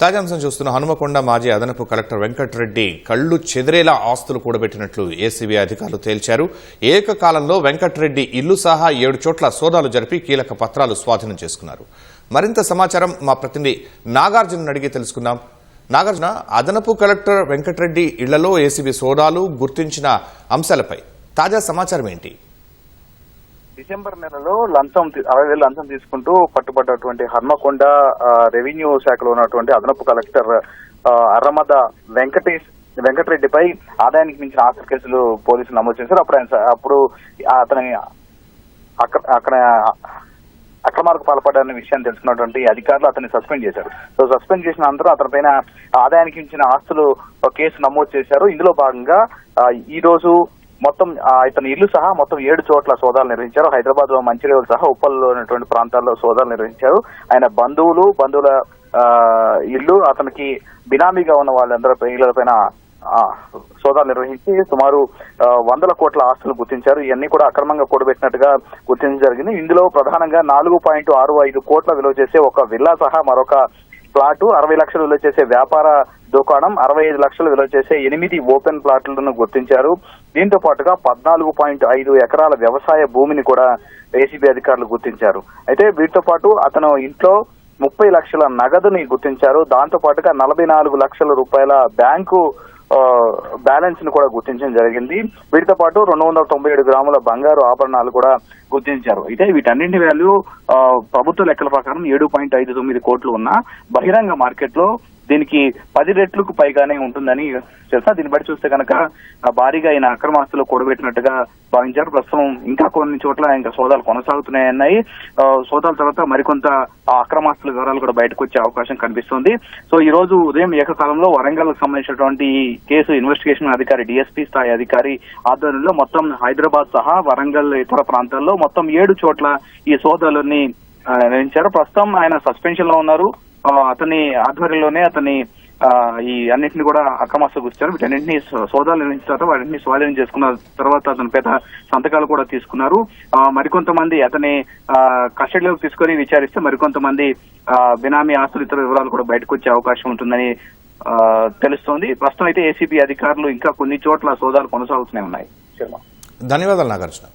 తాజాంశం చూస్తున్న హనుమకొండ మాజీ అదనపు కలెక్టర్ వెంకటరెడ్డి కళ్లు చెదిరేలా ఆస్తులు కూడబెట్టినట్లు ఏసీబీ అధికారులు తేల్చారు. ఏకకాలంలో వెంకటరెడ్డి ఇల్లు సహా 7 చోట్ల సోదాలు జరిపి కీలక పత్రాలు స్వాధీనం చేసుకున్నారు. మరింత సమాచారం మా ప్రతినిధి నాగార్జున అడిగి తెలుసుకుందాం. నాగార్జున, అదనపు కలెక్టర్ వెంకటరెడ్డి ఇళ్లలో ఏసీబీ సోదాలు గుర్తించిన అంశాలపై తాజా సమాచారం ఏంటి? డిసెంబర్ నెలలో 60,000 లంచం తీసుకుంటూ పట్టుబడ్డటువంటి హన్మకొండ రెవెన్యూ శాఖలో ఉన్నటువంటి అదనపు కలెక్టర్ అర్రమద వెంకటరెడ్డిపై ఆదాయానికి మించిన ఆస్తి కేసులు పోలీసులు నమోదు చేశారు. అప్పుడు అతని అక్కడ అక్రమాలకు పాల్పడ్డారనే విషయాన్ని తెలుసుకున్నటువంటి అధికారులు అతన్ని సస్పెండ్ చేశారు. సో సస్పెండ్ చేసిన అనంతరం అతని పైన ఆదాయానికి మించిన ఆస్తులు కేసు నమోదు చేశారు. ఇందులో భాగంగా ఈ రోజు మొత్తం ఇతని ఇల్లు సహా మొత్తం 7 చోట్ల సోదాలు నిర్వహించారు. హైదరాబాద్ లో మంచిర్యాల సహా ఉప్పల్లో ఉన్నటువంటి ప్రాంతాల్లో సోదాలు నిర్వహించారు. ఆయన బంధువుల ఇల్లు, అతనికి బినామీగా ఉన్న వాళ్ళందరి ఇళ్లపైన సోదాలు నిర్వహించి సుమారు 100 కోట్ల ఆస్తులు గుర్తించారు. ఇవన్నీ కూడా అక్రమంగా కూడబెట్టినట్టుగా గుర్తించడం జరిగింది. ఇందులో ప్రధానంగా 4.65 కోట్ల విలువ చేసే ఒక విల్లా సహా మరొక ప్లాటు, 60 లక్షలు విలువ చేసే వ్యాపార దుకాణం, 65 లక్షలు విలువ చేసే 8 ఓపెన్ ప్లాట్లను గుర్తించారు. దీంతో పాటుగా 14.5 ఎకరాల వ్యవసాయ భూమిని కూడా ఏసీబీ అధికారులు గుర్తించారు. అయితే వీటితో పాటు అతను ఇంట్లో 30 లక్షల నగదుని గుర్తించారు. దాంతో పాటుగా 44 లక్షల రూపాయల బ్యాంకు బ్యాలెన్స్ ను కూడా గుర్తించడం జరిగింది. వీటితో పాటు 297 గ్రాముల బంగారు ఆభరణాలు కూడా గుర్తించారు. అయితే వీటన్నింటి వాల్యూ ప్రభుత్వ లెక్కల ప్రకారం 7.59 కోట్లు ఉన్న బహిరంగ మార్కెట్ లో దీనికి 10 రెట్లకు పైగానే ఉంటుందని తెలుసా. దీన్ని బట్టి చూస్తే కనుక భారీగా ఆయన అక్రమాస్తులు కూడబెట్టినట్టుగా భావించారు. ప్రస్తుతం ఇంకా కొన్ని చోట్ల ఇంకా సోదాలు కొనసాగుతున్నాయన్నాయి. సోదాల తర్వాత మరికొంత అక్రమాస్తుల వివరాలు కూడా బయటకు వచ్చే అవకాశం కనిపిస్తుంది. సో ఈ రోజు ఉదయం ఏకకాలంలో వరంగల్ కు సంబంధించినటువంటి కేసు ఇన్వెస్టిగేషన్ అధికారి డిఎస్పీ స్థాయి అధికారి ఆధ్వర్యంలో మొత్తం హైదరాబాద్ సహా వరంగల్ ఇతర ప్రాంతాల్లో మొత్తం 7 చోట్ల ఈ సోదాలని నిర్వహించారు. ప్రస్తుతం ఆయన సస్పెన్షన్ లో ఉన్నారు. అతని ఆధ్వర్యంలోనే అతని ఈ అన్నింటినీ కూడా అక్రమాస్తులు గుర్తించారు. వీటన్నింటినీ సోదాలు నిర్వహించిన తర్వాత వాటిని స్వాధీనం చేసుకున్న తర్వాత అతని పేద సంతకాలు కూడా తీసుకున్నారు. మరికొంతమంది అతని కస్టడీలోకి తీసుకొని విచారిస్తే మరికొంతమంది బినామీ ఆస్తులు ఇతర వివరాలు కూడా బయటకు వచ్చే అవకాశం ఉంటుందని తెలుస్తోంది. ప్రస్తుతం అయితే ఏసీబీ అధికారులు ఇంకా కొన్ని చోట్ల సోదాలు కొనసాగుతూనే ఉన్నాయి. ధన్యవాదాలు నాగార్జున.